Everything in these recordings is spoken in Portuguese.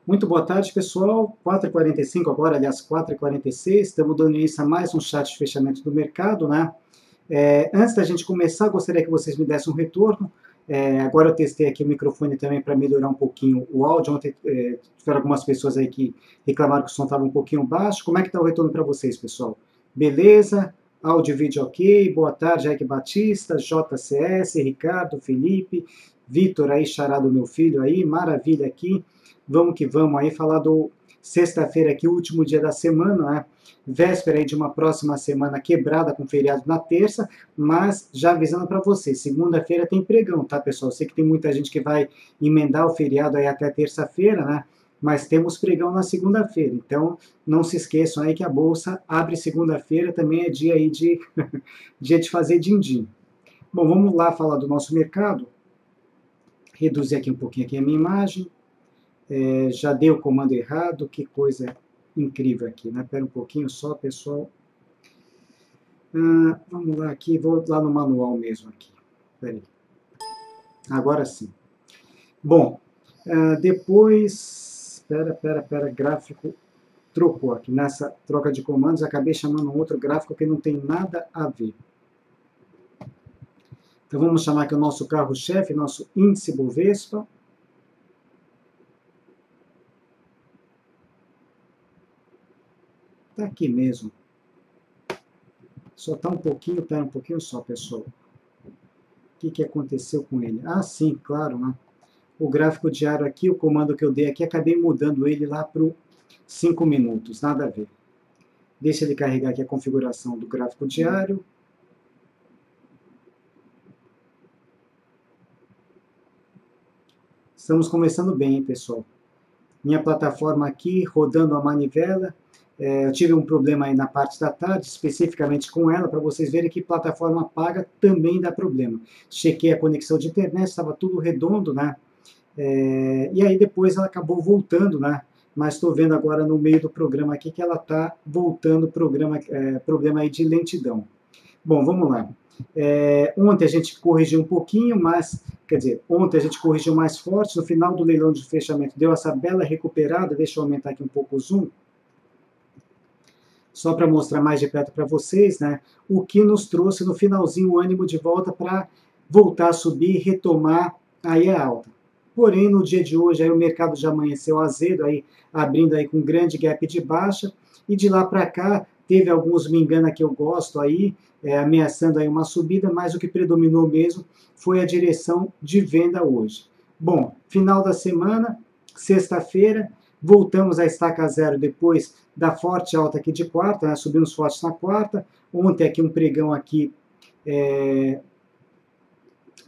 Muito boa tarde, pessoal. 4h45 agora, aliás, 4h46. Estamos dando início a mais um chat de fechamento do mercado, né? Antes da gente começar, gostaria que vocês me dessem um retorno. Agora eu testei aqui o microfone também para melhorar um pouquinho o áudio. Ontem tiveram algumas pessoas aí que reclamaram que o som estava um pouquinho baixo. Como é que está o retorno para vocês, pessoal? Beleza? Áudio e vídeo ok. Boa tarde, Jack Batista, JCS, Ricardo, Felipe, Vitor aí, xará do meu filho aí, maravilha aqui. Vamos que vamos aí falar do sexta-feira aqui, o último dia da semana, né? Véspera aí de uma próxima semana quebrada com feriado na terça, mas já avisando para vocês, segunda-feira tem pregão, tá, pessoal? Eu sei que tem muita gente que vai emendar o feriado aí até terça-feira, né? Mas temos pregão na segunda-feira, então não se esqueçam aí que a bolsa abre segunda-feira, também é dia aí de dia de fazer din-din. Bom, vamos lá falar do nosso mercado. Reduzir aqui um pouquinho aqui a minha imagem. Já dei o comando errado, que coisa incrível aqui, né? Espera um pouquinho só, pessoal. Vamos lá aqui, vou lá no manual mesmo aqui. Espera aí. Agora sim. Bom, depois... Espera, gráfico trocou aqui. Nessa troca de comandos, acabei chamando um outro gráfico que não tem nada a ver. Então vamos chamar aqui o nosso carro-chefe, nosso índice Bovespa. Está aqui mesmo. Só está um pouquinho, pera um pouquinho só, pessoal. O que aconteceu com ele? Ah, sim, claro, né? O gráfico diário aqui, o comando que eu dei aqui, acabei mudando ele lá para 5 minutos, nada a ver. Deixa ele carregar aqui a configuração do gráfico diário. Estamos começando bem, hein, pessoal? Minha plataforma aqui, rodando a manivela. Eu tive um problema aí na parte da tarde, especificamente com ela, para vocês verem que plataforma paga também dá problema. Chequei a conexão de internet, estava tudo redondo, né? E aí depois ela acabou voltando, né? Mas estou vendo agora no meio do programa aqui que ela está voltando problema aí de lentidão. Bom, vamos lá. Ontem a gente corrigiu um pouquinho, mas, quer dizer, ontem a gente corrigiu mais forte, no final do leilão de fechamento deu essa bela recuperada, deixa eu aumentar aqui um pouco o zoom, só para mostrar mais de perto para vocês, né, o que nos trouxe no finalzinho o ânimo de volta para voltar a subir e retomar aí a alta. Porém, no dia de hoje, aí o mercado já amanheceu azedo, aí, abrindo aí com grande gap de baixa, e de lá para cá teve alguns me engana que eu gosto aí, ameaçando aí uma subida, mas o que predominou mesmo foi a direção de venda hoje. Bom, final da semana, sexta-feira, voltamos à estaca zero depois da forte alta aqui de quarta, né? Subimos forte na quarta, ontem aqui um pregão aqui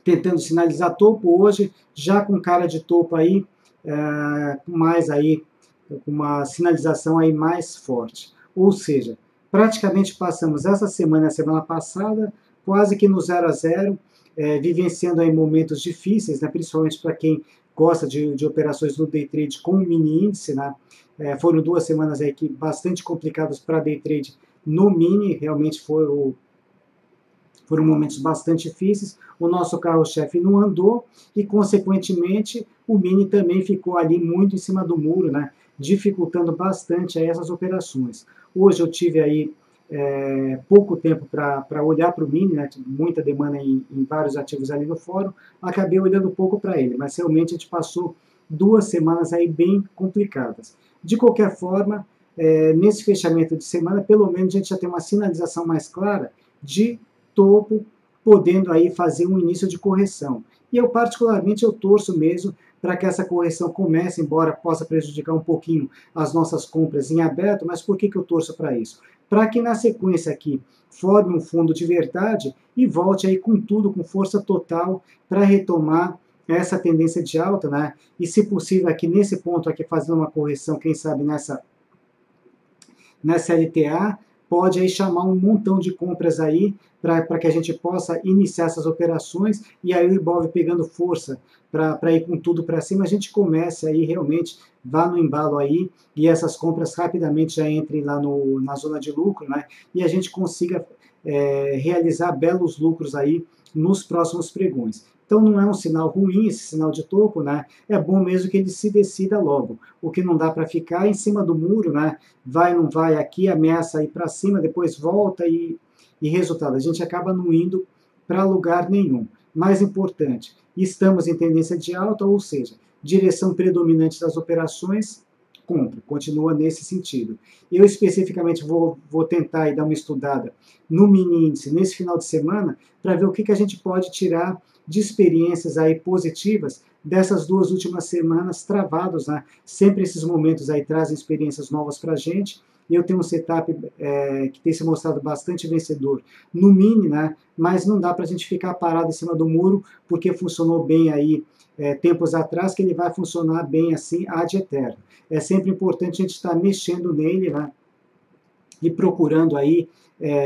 tentando sinalizar topo, hoje já com cara de topo aí, mais aí, com uma sinalização aí mais forte. Ou seja, praticamente passamos essa semana e a semana passada quase que no 0 a 0, vivenciando aí momentos difíceis, né, principalmente para quem gosta de operações no day trade com mini índice, né? Foram 2 semanas aí que bastante complicadas para day trade no mini, realmente foram momentos bastante difíceis, o nosso carro-chefe não andou e, consequentemente, o mini também ficou ali muito em cima do muro, né, dificultando bastante aí essas operações. Hoje eu tive aí pouco tempo para olhar para o mini, né, muita demanda em vários ativos ali no fórum, acabei olhando pouco para ele, mas realmente a gente passou 2 semanas aí bem complicadas. De qualquer forma, nesse fechamento de semana, pelo menos a gente já tem uma sinalização mais clara de topo, podendo aí fazer um início de correção. E eu particularmente eu torço mesmo para que essa correção comece, embora possa prejudicar um pouquinho as nossas compras em aberto, mas por que eu torço para isso? Para que na sequência aqui forme um fundo de verdade e volte aí com tudo, com força total, para retomar essa tendência de alta, né? E se possível aqui nesse ponto aqui fazendo uma correção, quem sabe nessa LTA, pode aí chamar um montão de compras aí para que a gente possa iniciar essas operações e aí o Ibov pegando força para ir com tudo para cima, a gente comece aí realmente, vá no embalo aí e essas compras rapidamente já entrem lá na zona de lucro, né? E a gente consiga realizar belos lucros aí nos próximos pregões. Então não é um sinal ruim esse sinal de topo, né? É bom mesmo que ele se decida logo. O que não dá para ficar em cima do muro, né? Vai, não vai aqui, ameaça ir para cima, depois volta e resultado, a gente acaba não indo para lugar nenhum. Mais importante, estamos em tendência de alta, ou seja, direção predominante das operações, compra, continua nesse sentido. Eu especificamente vou tentar dar uma estudada no mini índice nesse final de semana para ver o que a gente pode tirar de experiências aí positivas dessas 2 últimas semanas travados, né? Sempre esses momentos aí trazem experiências novas para a gente. Eu tenho um setup que tem se mostrado bastante vencedor no mini, né? Mas não dá para a gente ficar parado em cima do muro porque funcionou bem aí tempos atrás, que ele vai funcionar bem assim ad eterno. É sempre importante a gente estar mexendo nele, né? E procurando aí,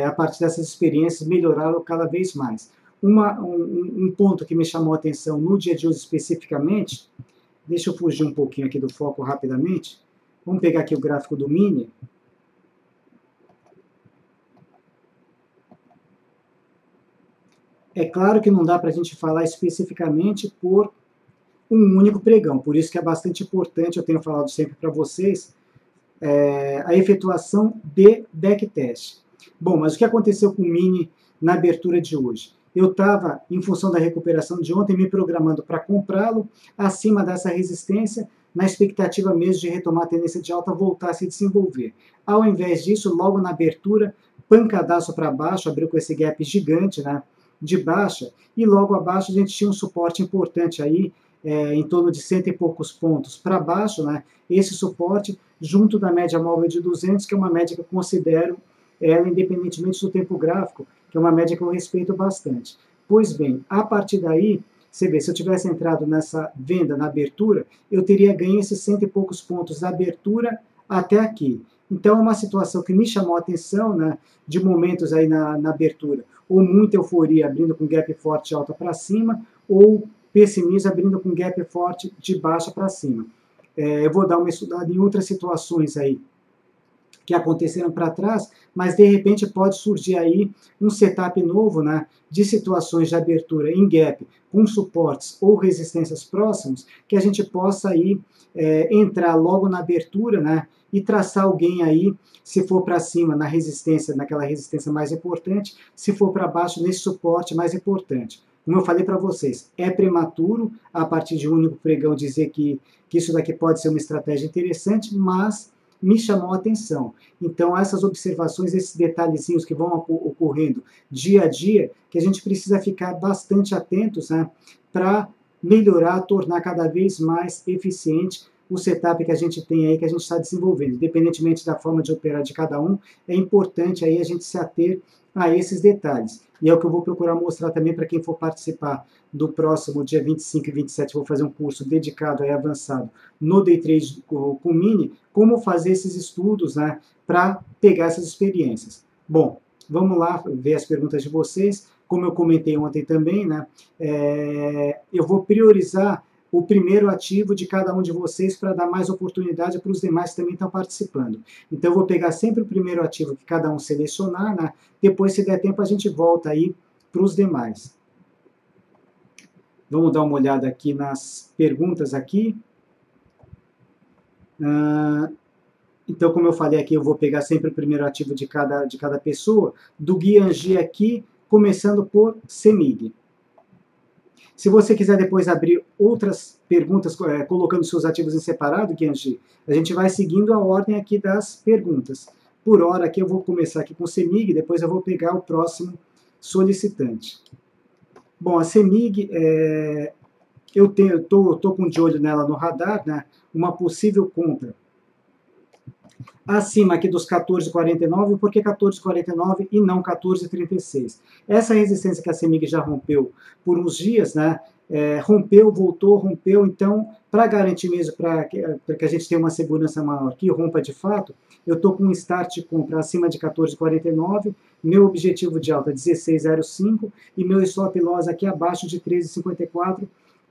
a partir dessas experiências, melhorá-lo cada vez mais. Um ponto que me chamou a atenção no dia de hoje especificamente, deixa eu fugir um pouquinho aqui do foco rapidamente, vamos pegar aqui o gráfico do mini. É claro que não dá para a gente falar especificamente por um único pregão, por isso que é bastante importante, eu tenho falado sempre para vocês, a efetuação de backtest. Bom, mas o que aconteceu com o mini na abertura de hoje? Eu estava, em função da recuperação de ontem, me programando para comprá-lo acima dessa resistência, na expectativa mesmo de retomar a tendência de alta, voltar a se desenvolver. Ao invés disso, logo na abertura, pancadaço para baixo, abriu com esse gap gigante, né, de baixa, e logo abaixo a gente tinha um suporte importante aí, em torno de 100 e poucos pontos para baixo, né, esse suporte junto da média móvel de 200, que é uma média que eu considero ela independentemente do tempo gráfico, que é uma média que eu respeito bastante. Pois bem, a partir daí, você vê, se eu tivesse entrado nessa venda na abertura, eu teria ganho esses 100 e poucos pontos da abertura até aqui. Então é uma situação que me chamou a atenção, né, de momentos aí na abertura, ou muita euforia abrindo com gap forte alta para cima, ou pessimismo abrindo com gap forte de baixa para cima. Eu vou dar uma estudada em outras situações aí que aconteceram para trás, mas de repente pode surgir aí um setup novo, né, de situações de abertura em gap com suportes ou resistências próximos, que a gente possa aí entrar logo na abertura, né, e traçar alguém aí, se for para cima na resistência, naquela resistência mais importante, se for para baixo nesse suporte mais importante. Como eu falei para vocês, é prematuro a partir de um único pregão dizer que isso daqui pode ser uma estratégia interessante, mas me chamou a atenção. Então, essas observações, esses detalhezinhos que vão ocorrendo dia a dia, que a gente precisa ficar bastante atentos, né, para melhorar, tornar cada vez mais eficiente o setup que a gente tem aí, que a gente está desenvolvendo. Independentemente da forma de operar de cada um, é importante aí a gente se ater a esses detalhes. E é o que eu vou procurar mostrar também para quem for participar do próximo dia 25 e 27, vou fazer um curso dedicado aí avançado no Day Trade com o Mini, como fazer esses estudos, né, para pegar essas experiências. Bom, vamos lá ver as perguntas de vocês. Como eu comentei ontem também, né, eu vou priorizar o primeiro ativo de cada um de vocês para dar mais oportunidade para os demais que também estão participando. Então, eu vou pegar sempre o primeiro ativo que cada um selecionar, né? Depois, se der tempo, a gente volta aí para os demais. Vamos dar uma olhada aqui nas perguntas aqui. Então, como eu falei aqui, eu vou pegar sempre o primeiro ativo de cada pessoa. Do Guianji aqui, começando por CEMIG. Se você quiser depois abrir outras perguntas, colocando seus ativos em separado, Guianji, a gente vai seguindo a ordem aqui das perguntas. Por hora, aqui eu vou começar aqui com CEMIG, depois eu vou pegar o próximo solicitante. Bom, a CEMIG, eu estou com de olho nela no radar, né, uma possível compra acima aqui dos 14,49, por que 14,49 e não 14,36? Essa resistência que a CEMIG já rompeu por uns dias, né, rompeu, voltou, rompeu, então, para garantir mesmo, para que a gente tenha uma segurança maior que rompa de fato, eu estou com um start de compra acima de 14,49, meu objetivo de alta 16,05 e meu stop loss aqui abaixo de 13,54,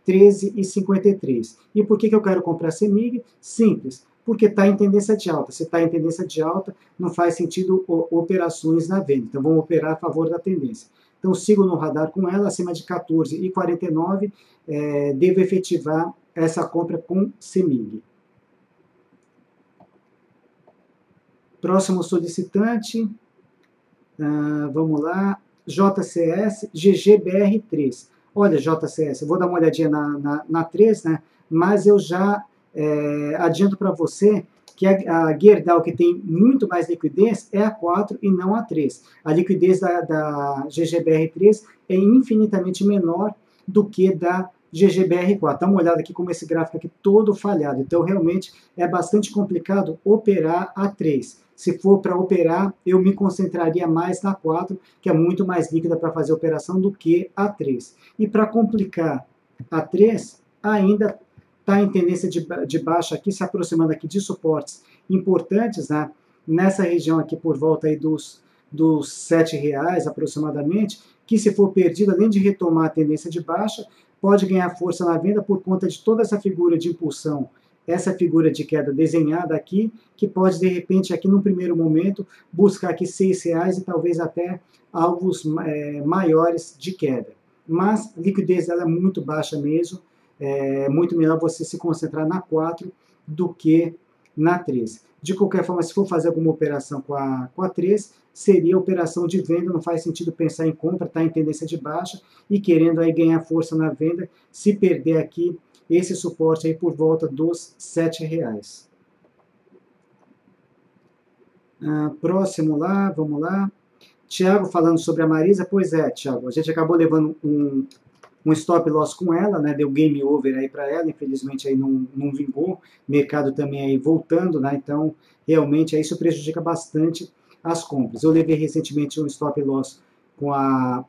13,53. E por que eu quero comprar a CEMIG? Simples, porque está em tendência de alta. Se está em tendência de alta, não faz sentido operações na venda. Então, vamos operar a favor da tendência. Então, sigo no radar com ela, acima de 14,49, devo efetivar essa compra com CEMIG. Próximo solicitante, vamos lá, JCS, GGBR3. Olha, JCS, eu vou dar uma olhadinha na 3, né? Mas eu já adianto para você que a Gerdau, que tem muito mais liquidez, é a 4 e não a 3. A liquidez da GGBR3 é infinitamente menor do que da GGBR4. Dá uma olhada aqui como esse gráfico aqui todo falhado. Então, realmente, é bastante complicado operar a 3. Se for para operar, eu me concentraria mais na 4, que é muito mais líquida para fazer a operação do que a 3. E para complicar a 3, ainda está em tendência de baixa aqui, se aproximando aqui de suportes importantes, né? Nessa região aqui por volta aí dos R$7 aproximadamente, que se for perdido, além de retomar a tendência de baixa, pode ganhar força na venda por conta de toda essa figura de impulsão, essa figura de queda desenhada aqui, que pode, de repente, aqui no primeiro momento, buscar aqui R$6 e talvez até alvos maiores de queda. Mas a liquidez dela é muito baixa mesmo, é muito melhor você se concentrar na 4 do que na 3. De qualquer forma, se for fazer alguma operação com a 3, seria operação de venda, não faz sentido pensar em compra, está em tendência de baixa e querendo aí ganhar força na venda, se perder aqui esse suporte aí por volta dos R$7. Próximo lá, vamos lá. Tiago falando sobre a Marisa. Pois é, Tiago, a gente acabou levando um stop loss com ela, né? Deu game over aí para ela, infelizmente aí não vingou, mercado também aí voltando, né? Então, realmente aí isso prejudica bastante as compras. Eu levei recentemente um stop loss com a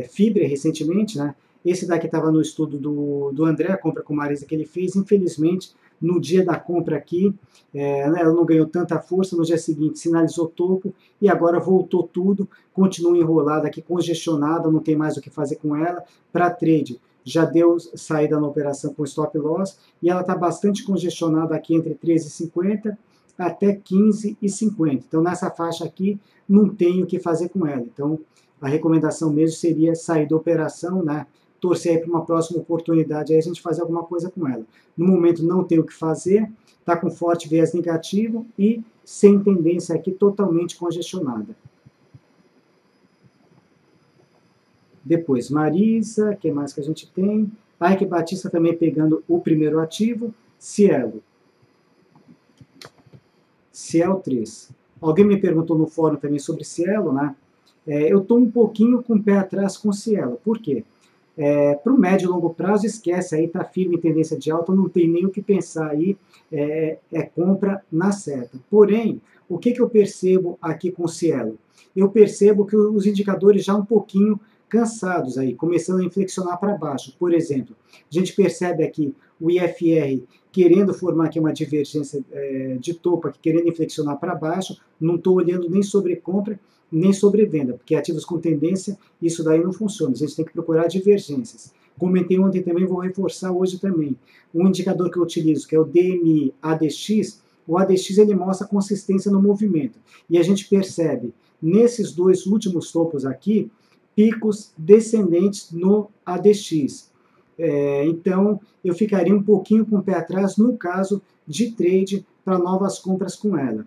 Fibra recentemente, né? Esse daqui estava no estudo do André, a compra com Marisa que ele fez. Infelizmente, no dia da compra aqui, ela não ganhou tanta força. No dia seguinte, sinalizou topo e agora voltou tudo. Continua enrolada aqui, congestionada, não tem mais o que fazer com ela. Para trade, já deu saída na operação com stop loss e ela está bastante congestionada aqui entre 13,50 até 15,50. Então, nessa faixa aqui, não tem o que fazer com ela. Então, a recomendação mesmo seria sair da operação, né? Torcer para uma próxima oportunidade, aí a gente fazer alguma coisa com ela. No momento não tem o que fazer, está com forte viés negativo e sem tendência aqui totalmente congestionada. Depois Marisa, o que mais que a gente tem? Ike Batista também pegando o primeiro ativo, Cielo. Cielo 3. Alguém me perguntou no fórum também sobre Cielo, né? Eu estou um pouquinho com o pé atrás com Cielo. Por quê? Para o médio e longo prazo, esquece, aí está firme em tendência de alta, não tem nem o que pensar aí, compra na certa. Porém, o que eu percebo aqui com o Cielo? Eu percebo que os indicadores já um pouquinho cansados aí, começando a inflexionar para baixo. Por exemplo, a gente percebe aqui o IFR querendo formar aqui uma divergência de topo, aqui, querendo inflexionar para baixo, não estou olhando nem sobre compra, nem sobre venda, porque ativos com tendência, isso daí não funciona, a gente tem que procurar divergências. Comentei ontem também, vou reforçar hoje também. Um indicador que eu utilizo, que é o DMI ADX, o ADX ele mostra consistência no movimento, e a gente percebe, nesses dois últimos topos aqui, picos descendentes no ADX. Então, eu ficaria um pouquinho com o pé atrás no caso de trade para novas compras com ela.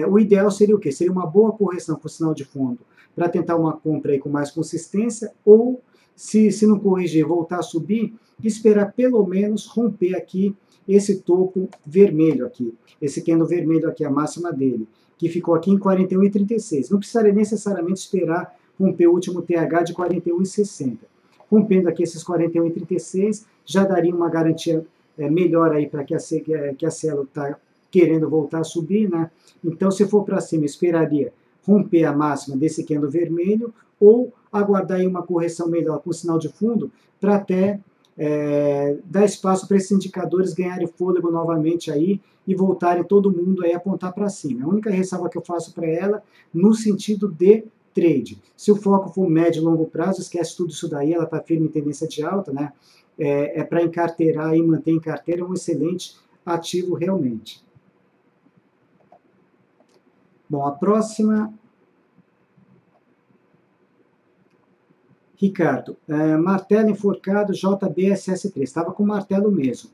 O ideal seria o quê? Seria uma boa correção com sinal de fundo para tentar uma compra aí com mais consistência ou, se não corrigir, voltar a subir, esperar pelo menos romper aqui esse topo vermelho aqui, esse candle vermelho aqui, a máxima dele, que ficou aqui em 41,36. Não precisaria necessariamente esperar romper o último TH de 41,60. Rompendo aqui esses 41,36, já daria uma garantia melhor aí para que a Cielo está querendo voltar a subir, né? Então, se for para cima, esperaria romper a máxima desse candle vermelho ou aguardar aí uma correção melhor com sinal de fundo para até dar espaço para esses indicadores ganharem fôlego novamente aí e voltarem todo mundo aí a apontar para cima. A única ressalva que eu faço para ela no sentido de trade. Se o foco for médio e longo prazo, esquece tudo isso daí, ela está firme em tendência de alta, né? Para encarteirar e manter em carteira, é um excelente ativo realmente. Bom, a próxima Ricardo, martelo enforcado JBSS3, estava com martelo mesmo.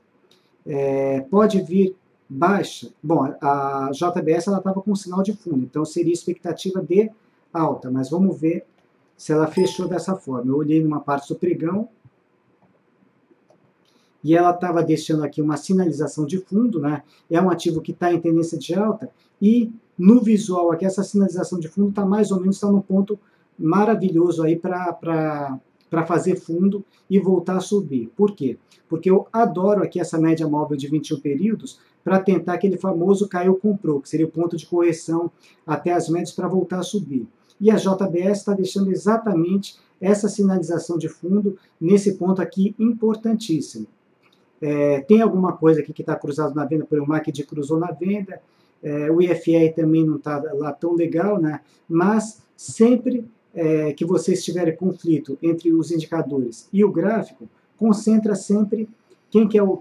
Pode vir baixa? Bom, a JBS estava com sinal de fundo, então seria expectativa de alta, mas vamos ver se ela fechou dessa forma. Eu olhei numa parte do pregão, e ela estava deixando aqui uma sinalização de fundo, né? É um ativo que está em tendência de alta, e no visual aqui, essa sinalização de fundo está mais ou menos no ponto maravilhoso aí para fazer fundo e voltar a subir. Por quê? Porque eu adoro aqui essa média móvel de 21 períodos para tentar aquele famoso caiu-comprou, que seria o ponto de correção até as médias para voltar a subir. E a JBS está deixando exatamente essa sinalização de fundo nesse ponto aqui importantíssimo. Tem alguma coisa aqui que está cruzado na venda, por exemplo, o MACD cruzou na venda, o IFR também não está lá tão legal, né? Mas sempre que vocês tiverem conflito entre os indicadores e o gráfico, concentra sempre quem que é o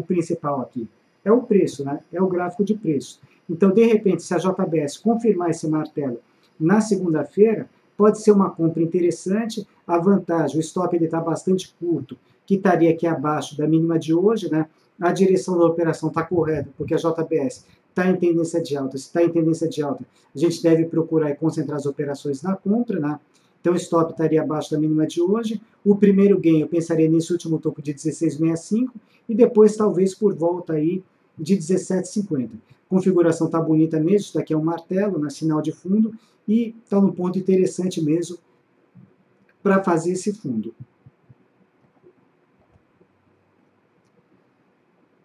principal aqui. É o preço, né? É o gráfico de preço. Então, de repente, se a JBS confirmar esse martelo na segunda-feira, pode ser uma compra interessante. A vantagem, o stop está bastante curto, que estaria aqui abaixo da mínima de hoje, né? A direção da operação está correta, porque a JBS está em tendência de alta. Se está em tendência de alta, a gente deve procurar e concentrar as operações na compra, né? Então, o stop estaria abaixo da mínima de hoje. O primeiro gain, eu pensaria nesse último topo de 16,65 e depois, talvez, por volta aí de 17,50. Configuração está bonita mesmo, isso daqui é um martelo, né? Sinal de fundo, e está num ponto interessante mesmo para fazer esse fundo.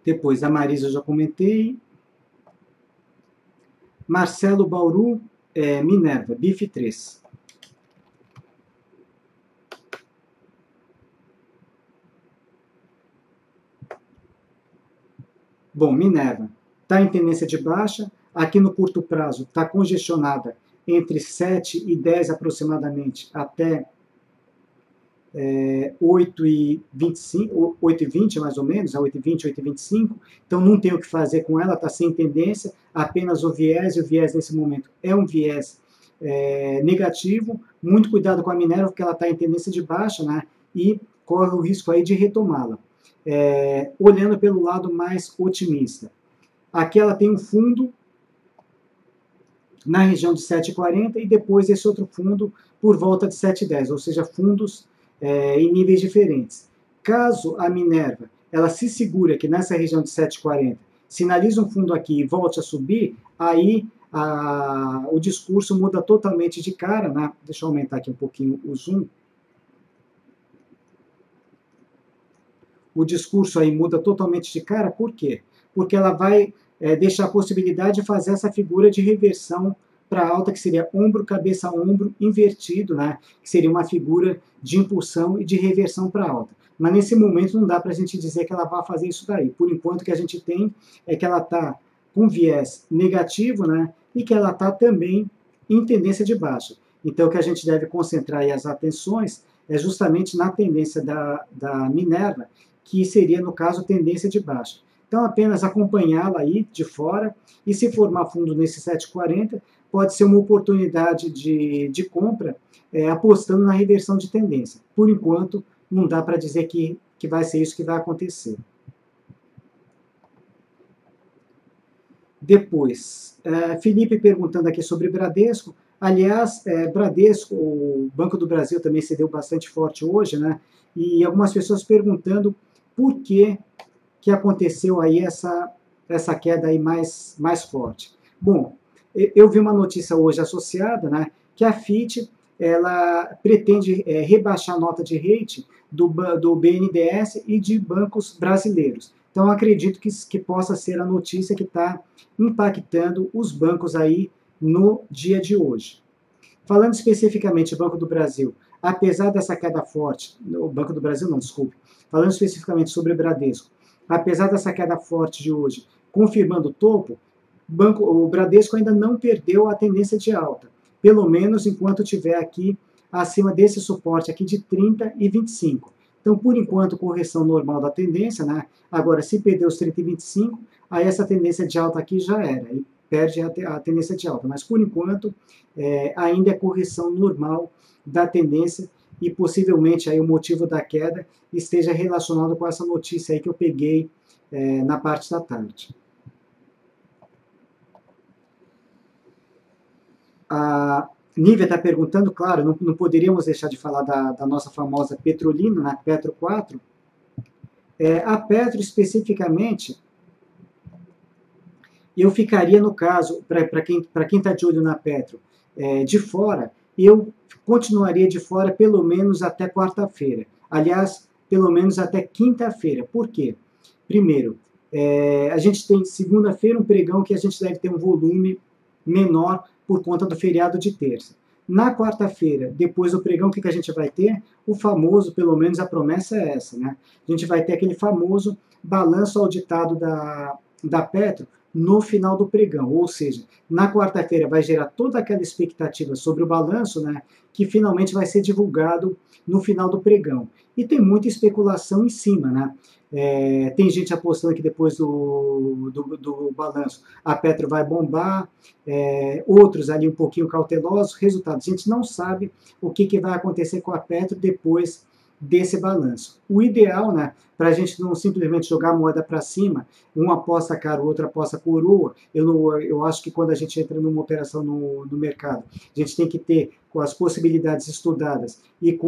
Depois, a Marisa eu já comentei. Marcelo Bauru, Minerva, BIF 3. Bom, Minerva está em tendência de baixa. Aqui no curto prazo está congestionada entre 7 e 10 aproximadamente, até 8,25, 8,20 mais ou menos, a 8,20, 8,25. Então não tem o que fazer com ela, está sem tendência, apenas o viés, e o viés nesse momento é um viés negativo. Muito cuidado com a Minerva, porque ela está em tendência de baixa, né? E corre o risco aí de retomá-la. Olhando pelo lado mais otimista. Aqui ela tem um fundo na região de 7,40 e depois esse outro fundo por volta de 7,10, ou seja, fundos em níveis diferentes. Caso a Minerva ela se segure aqui nessa região de 7,40, sinaliza um fundo aqui e volte a subir, aí o discurso muda totalmente de cara, né? Deixa eu aumentar aqui um pouquinho o zoom. O discurso aí muda totalmente de cara, por quê? Porque ela vai deixar a possibilidade de fazer essa figura de reversão para alta, que seria ombro, cabeça, ombro invertido, né? Que seria uma figura de impulsão e de reversão para alta. Mas nesse momento não dá para a gente dizer que ela vai fazer isso daí. Por enquanto, o que a gente tem é que ela está com viés negativo, né? E que ela está também em tendência de baixa. Então, o que a gente deve concentrar aí as atenções é justamente na tendência da Minerva, que seria, no caso, tendência de baixa. Então, apenas acompanhá-la aí de fora, e se formar fundo nesse 7,40, pode ser uma oportunidade de compra, apostando na reversão de tendência. Por enquanto, não dá para dizer que vai ser isso que vai acontecer. Depois, Felipe perguntando aqui sobre Bradesco. Aliás, Bradesco, o Banco do Brasil também se deu bastante forte hoje, né? E algumas pessoas perguntando por que aconteceu aí essa queda aí mais forte. Bom, eu vi uma notícia hoje associada, né, que a Fitch ela pretende rebaixar a nota de rate do BNDES e de bancos brasileiros. Então, acredito que possa ser a notícia que está impactando os bancos aí no dia de hoje. Falando especificamente do Banco do Brasil, apesar dessa queda forte, o Banco do Brasil não, desculpe, falando especificamente sobre o Bradesco, apesar dessa queda forte de hoje, confirmando o topo, o Bradesco ainda não perdeu a tendência de alta, pelo menos enquanto estiver aqui acima desse suporte aqui de 30 e 25. Então, por enquanto, correção normal da tendência, né? Agora, se perder os 30 e 25, aí essa tendência de alta aqui já era. E perde a tendência de alta. Mas, por enquanto, ainda é correção normal da tendência e possivelmente aí o motivo da queda esteja relacionado com essa notícia aí que eu peguei na parte da tarde. A Nívia está perguntando, claro, não poderíamos deixar de falar da nossa famosa Petrolina, na Petro 4. A Petro, especificamente, eu ficaria, no caso, para quem está de olho na Petro, de fora, eu continuaria de fora pelo menos até quarta-feira. Aliás, pelo menos até quinta-feira. Por quê? Primeiro, a gente tem segunda-feira um pregão que a gente deve ter um volume menor por conta do feriado de terça. Na quarta-feira, depois do pregão, o que a gente vai ter? O famoso, pelo menos a promessa é essa, né? A gente vai ter aquele famoso balanço auditado da Petro no final do pregão, ou seja, na quarta-feira vai gerar toda aquela expectativa sobre o balanço, né, que finalmente vai ser divulgado no final do pregão. E tem muita especulação em cima, né? Tem gente apostando que depois do balanço a Petro vai bombar, outros ali um pouquinho cautelosos. Resultado, a gente não sabe o que vai acontecer com a Petro depois desse balanço. O ideal, né, para a gente não simplesmente jogar a moeda para cima, um aposta cara, o outro aposta coroa, eu acho que quando a gente entra numa operação no mercado, a gente tem que ter com as possibilidades estudadas e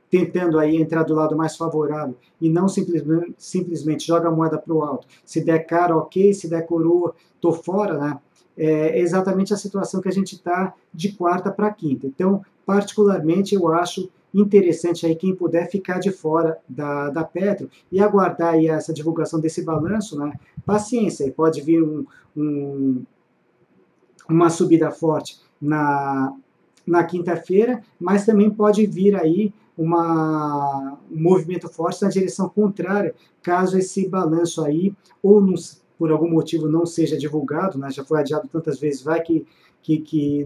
tentando aí entrar do lado mais favorável e não simplesmente joga a moeda para o alto. Se der cara, ok, se der coroa, tô fora, né? É exatamente a situação que a gente está de quarta para quinta. Então, particularmente, eu acho interessante aí quem puder ficar de fora da Petro e aguardar aí essa divulgação desse balanço, né? Paciência, pode vir uma subida forte na quinta-feira, mas também pode vir aí um movimento forte na direção contrária, caso esse balanço aí, ou por algum motivo não seja divulgado, né? Já foi adiado tantas vezes, vai que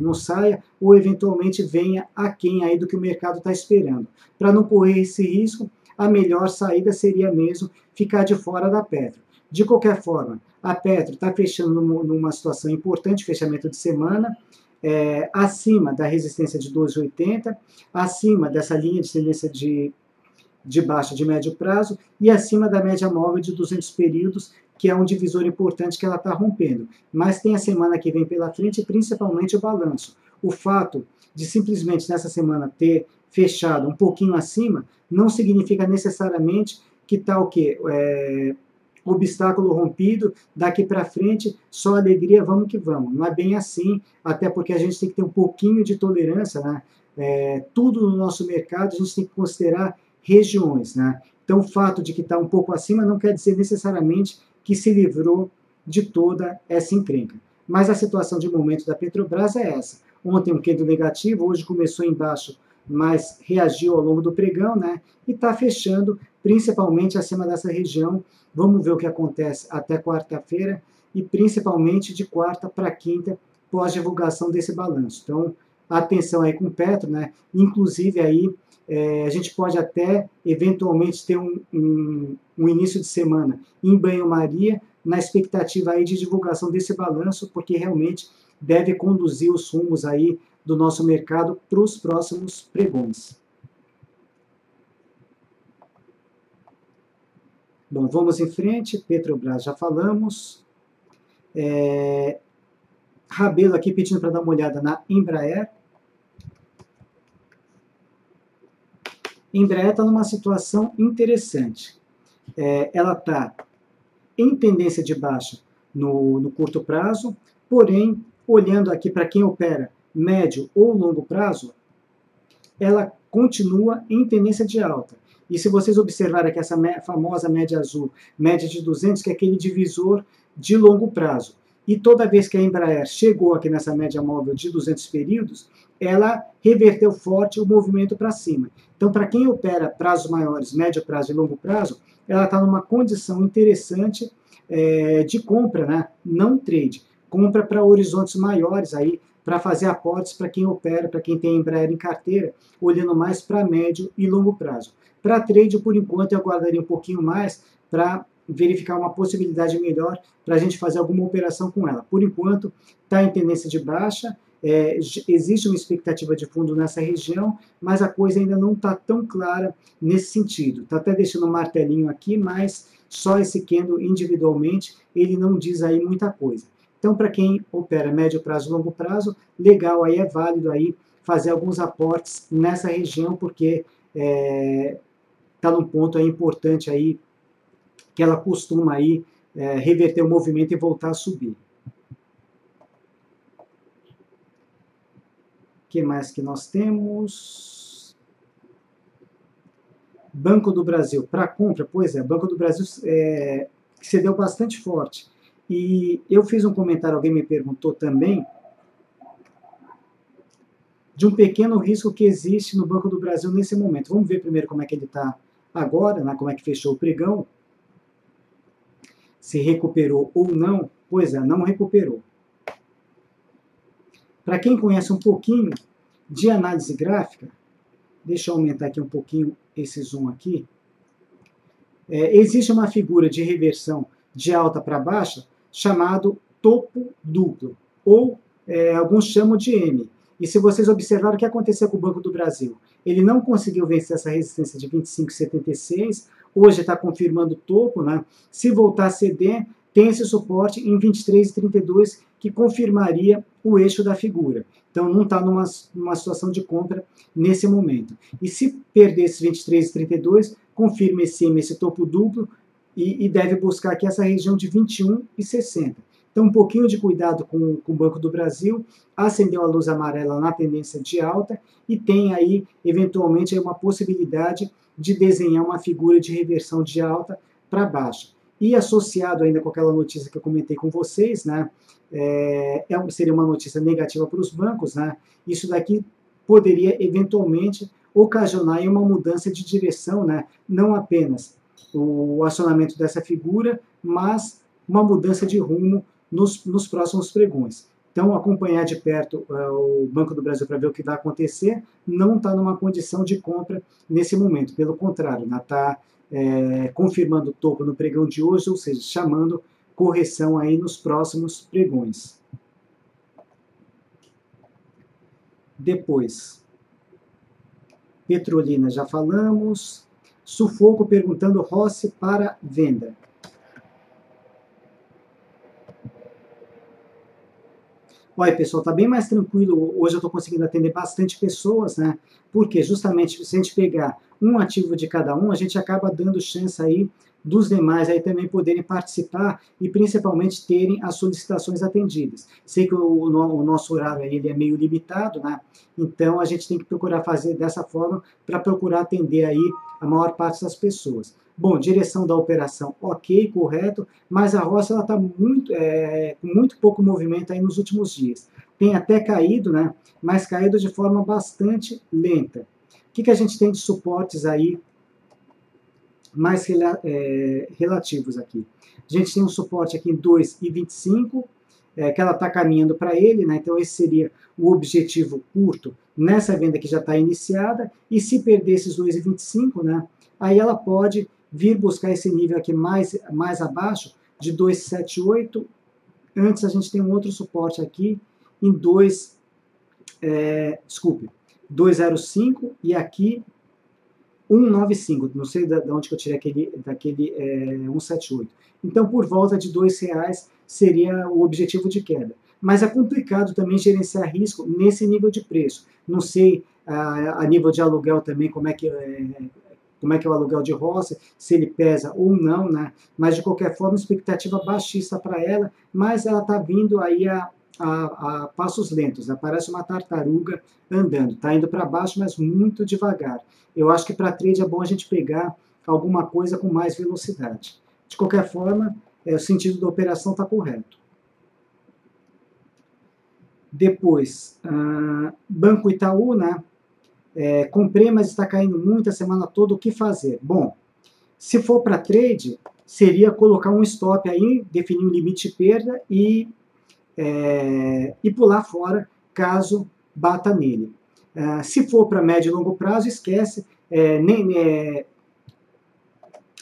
não saia, ou eventualmente venha aquém aí do que o mercado está esperando. Para não correr esse risco, a melhor saída seria mesmo ficar de fora da Petro. De qualquer forma, a Petro está fechando numa situação importante, fechamento de semana, acima da resistência de 12,80, acima dessa linha de tendência de baixa de médio prazo e acima da média móvel de 200 períodos, que é um divisor importante que ela está rompendo. Mas tem a semana que vem pela frente, principalmente o balanço. O fato de simplesmente nessa semana ter fechado um pouquinho acima, não significa necessariamente que está o quê? Obstáculo rompido, daqui para frente, só alegria, vamos que vamos. Não é bem assim, até porque a gente tem que ter um pouquinho de tolerância, né? Tudo no nosso mercado a gente tem que considerar regiões, né? Então, o fato de que está um pouco acima não quer dizer necessariamente que se livrou de toda essa encrenca. Mas a situação de momento da Petrobras é essa. Ontem um candle negativo, hoje começou embaixo, mas reagiu ao longo do pregão, né? E está fechando principalmente acima dessa região. Vamos ver o que acontece até quarta-feira e principalmente de quarta para quinta, pós-divulgação desse balanço. Então, atenção aí com o Petro, né? Inclusive aí a gente pode até eventualmente ter um início de semana em banho-maria, na expectativa aí de divulgação desse balanço, porque realmente deve conduzir os rumos aí do nosso mercado para os próximos pregões. Bom, vamos em frente. Petrobras já falamos. Rabelo aqui pedindo para dar uma olhada na Embraer. Embraer está numa situação interessante. Ela está em tendência de baixa no curto prazo, porém, olhando aqui para quem opera médio ou longo prazo, ela continua em tendência de alta. E se vocês observarem aqui essa famosa média azul, média de 200, que é aquele divisor de longo prazo, e toda vez que a Embraer chegou aqui nessa média móvel de 200 períodos, ela reverteu forte o movimento para cima. Então, para quem opera prazos maiores, médio prazo e longo prazo, ela está numa condição interessante de compra, né? Não trade. Compra para horizontes maiores aí, para fazer aportes para quem opera, para quem tem Embraer em carteira, olhando mais para médio e longo prazo. Para trade, por enquanto, eu aguardaria um pouquinho mais para verificar uma possibilidade melhor para a gente fazer alguma operação com ela. Por enquanto, está em tendência de baixa, existe uma expectativa de fundo nessa região, mas a coisa ainda não está tão clara nesse sentido. Está até deixando um martelinho aqui, mas só esse candle individualmente, ele não diz aí muita coisa. Então, para quem opera médio prazo e longo prazo, legal, aí é válido aí fazer alguns aportes nessa região, porque está num ponto aí importante aí, que ela costuma aí reverter o movimento e voltar a subir. O que mais que nós temos? Banco do Brasil, para compra, pois é, Banco do Brasil cedeu bastante forte. E eu fiz um comentário, alguém me perguntou também, de um pequeno risco que existe no Banco do Brasil nesse momento. Vamos ver primeiro como é que ele está agora, né, como é que fechou o pregão, se recuperou ou não. Pois é, não recuperou. Para quem conhece um pouquinho de análise gráfica, deixa eu aumentar aqui um pouquinho esse zoom aqui, existe uma figura de reversão de alta para baixa chamado topo duplo, ou alguns chamam de M. E se vocês observaram o que aconteceu com o Banco do Brasil, ele não conseguiu vencer essa resistência de 25,76, hoje está confirmando o topo, né? Se voltar a ceder, tem esse suporte em 23,32, que confirmaria o eixo da figura. Então não está numa situação de compra nesse momento. E se perder esses 23,32, confirma esse topo duplo e deve buscar aqui essa região de 21,60. Então, um pouquinho de cuidado com o Banco do Brasil, acendeu a luz amarela na tendência de alta e tem aí, eventualmente, uma possibilidade de desenhar uma figura de reversão de alta para baixo. E associado ainda com aquela notícia que eu comentei com vocês, né, seria uma notícia negativa para os bancos, né, isso daqui poderia, eventualmente, ocasionar uma mudança de direção, né, não apenas o acionamento dessa figura, mas uma mudança de rumo nos próximos pregões. Então, acompanhar de perto o Banco do Brasil para ver o que vai acontecer, não está numa condição de compra nesse momento. Pelo contrário, está confirmando o topo no pregão de hoje, ou seja, chamando correção aí nos próximos pregões. Depois, Petrolina já falamos. Sufoco perguntando Rossi para venda. Olha, pessoal, está bem mais tranquilo. Hoje eu estou conseguindo atender bastante pessoas, né? Porque justamente se a gente pegar um ativo de cada um, a gente acaba dando chance aí dos demais aí também poderem participar e principalmente terem as solicitações atendidas. Sei que o nosso horário aí, ele é meio limitado, né? Então a gente tem que procurar fazer dessa forma para procurar atender aí a maior parte das pessoas. Bom, direção da operação, ok, correto, mas a Rossi está com muito pouco movimento aí nos últimos dias. Tem até caído, né, mas caído de forma bastante lenta. O que a gente tem de suportes aí mais relativos aqui? A gente tem um suporte aqui em 2,25, que ela está caminhando para ele, né, então esse seria o objetivo curto nessa venda que já está iniciada, e se perder esses 2,25, né, aí ela pode vir buscar esse nível aqui mais abaixo, de 2,78. Antes a gente tem um outro suporte aqui em 2,05 e aqui 1,95. Não sei de onde que eu tirei daquele 1,78. Então, por volta de R$2 seria o objetivo de queda. Mas é complicado também gerenciar risco nesse nível de preço. Não sei a nível de aluguel também como é que é o aluguel de Rossi, se ele pesa ou não, né? Mas de qualquer forma, expectativa baixista para ela, mas ela está vindo aí a passos lentos, né? Parece uma tartaruga andando, está indo para baixo, mas muito devagar. Eu acho que para trade é bom a gente pegar alguma coisa com mais velocidade. De qualquer forma, o sentido da operação está correto. Depois, Banco Itaú, né? Comprei, mas está caindo muito a semana toda, o que fazer? Bom, se for para trade, seria colocar um stop aí, definir um limite de perda e pular fora caso bata nele. Se for para médio e longo prazo, esquece,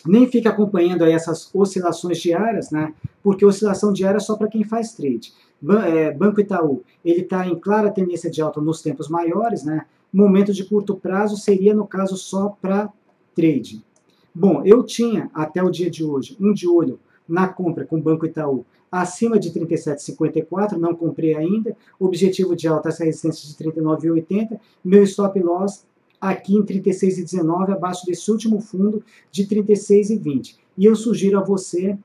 nem fica acompanhando aí essas oscilações diárias, né? Porque oscilação diária é só para quem faz trade. Banco Itaú, ele está em clara tendência de alta nos tempos maiores, né? Momento de curto prazo seria, no caso, só para trade. Bom, eu tinha, até o dia de hoje, um de olho na compra com o Banco Itaú acima de 37,54, não comprei ainda, objetivo de alta, essa resistência de 39,80, meu stop loss aqui em 36,19, abaixo desse último fundo de 36,20. E eu sugiro a você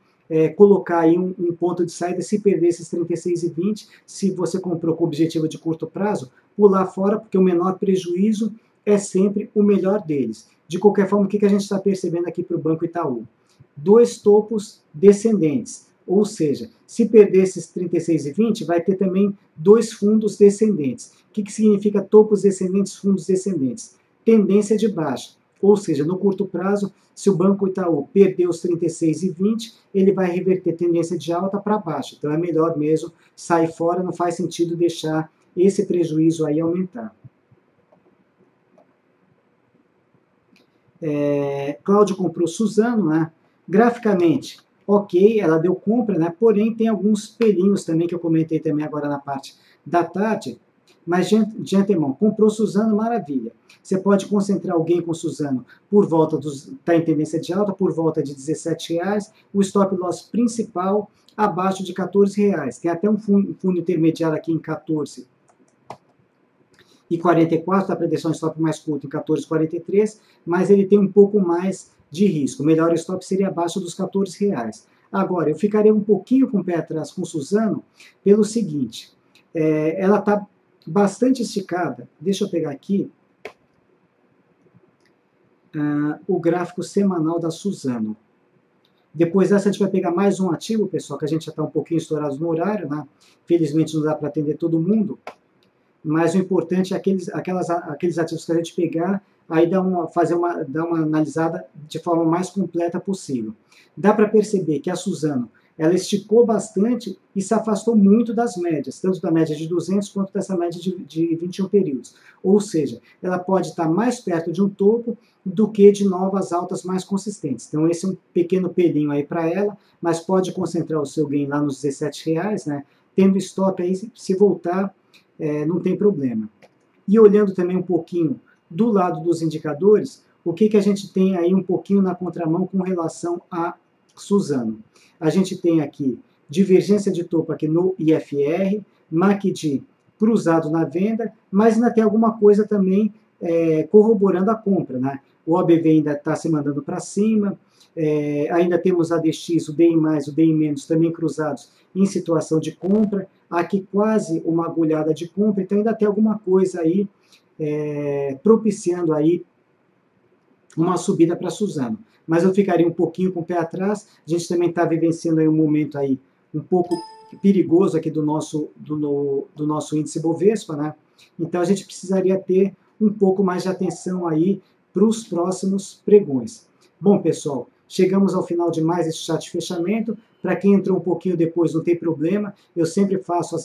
colocar aí um ponto de saída, se perder esses 36,20, se você comprou com objetivo de curto prazo, pular fora, porque o menor prejuízo é sempre o melhor deles. De qualquer forma, o que a gente está percebendo aqui para o Banco Itaú? Dois topos descendentes, ou seja, se perder esses 36,20, vai ter também dois fundos descendentes. O que significa topos descendentes, fundos descendentes? Tendência de baixa, ou seja, no curto prazo, se o Banco Itaú perder os 36,20, ele vai reverter tendência de alta para baixo. Então é melhor mesmo sair fora, não faz sentido deixar esse prejuízo aí aumentar. Cláudio comprou Suzano, né? Graficamente, ok, ela deu compra, né? Porém tem alguns pelinhos também que eu comentei também agora na parte da tarde, mas de antemão, comprou Suzano, maravilha. Você pode concentrar alguém com Suzano por volta está em tendência de alta, por volta de R$17, o stop loss principal abaixo de R$14. Tem até um fundo intermediário aqui em 14 e 44, dá para deixar um stop mais curto em 14,43, mas ele tem um pouco mais de risco. O melhor stop seria abaixo dos R$14. Agora, eu ficaria um pouquinho com o pé atrás com Suzano pelo seguinte, ela está bastante esticada. Deixa eu pegar aqui o gráfico semanal da Suzano. Depois dessa, a gente vai pegar mais um ativo, pessoal, que a gente já está um pouquinho estourado no horário, né? Felizmente não dá para atender todo mundo, mas o importante é aqueles ativos que a gente pegar, aí dar uma analisada de forma mais completa possível. Dá para perceber que a Suzano, ela esticou bastante e se afastou muito das médias, tanto da média de 200 quanto dessa média de 21 períodos. Ou seja, ela pode estar mais perto de um topo do que de novas altas mais consistentes. Então esse é um pequeno pelinho aí para ela, mas pode concentrar o seu gain lá nos R$17, né? Tendo stop aí, se voltar, não tem problema. E olhando também um pouquinho do lado dos indicadores, o que a gente tem aí um pouquinho na contramão com relação a Suzano? A gente tem aqui divergência de topo aqui no IFR, MACD cruzado na venda, mas ainda tem alguma coisa também corroborando a compra, né? O OBV ainda está se mandando para cima, ainda temos a DX, o DI+, o DI- também cruzados em situação de compra, aqui quase uma agulhada de compra, então ainda tem alguma coisa aí propiciando aí uma subida para Suzano. Mas eu ficaria um pouquinho com o pé atrás, a gente também está vivenciando aí um momento aí um pouco perigoso aqui do nosso índice Bovespa, né? Então a gente precisaria ter um pouco mais de atenção aí para os próximos pregões. Bom, pessoal, chegamos ao final de mais esse chat de fechamento. Para quem entrou um pouquinho depois, não tem problema, eu sempre faço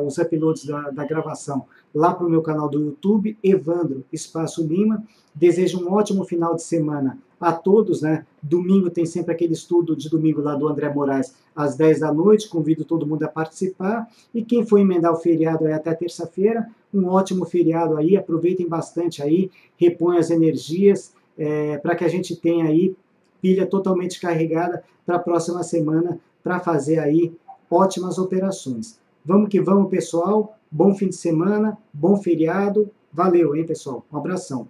os uploads da gravação lá para o meu canal do YouTube, Evandro Espaço Lima. Desejo um ótimo final de semana a todos, né? Domingo tem sempre aquele estudo de domingo lá do André Moraes, às 10 da noite, convido todo mundo a participar, e quem for emendar o feriado aí até terça-feira, um ótimo feriado aí, aproveitem bastante aí, reponham as energias, para que a gente tenha aí pilha totalmente carregada para a próxima semana, para fazer aí ótimas operações. Vamos que vamos, pessoal, bom fim de semana, bom feriado, valeu, hein, pessoal, um abração.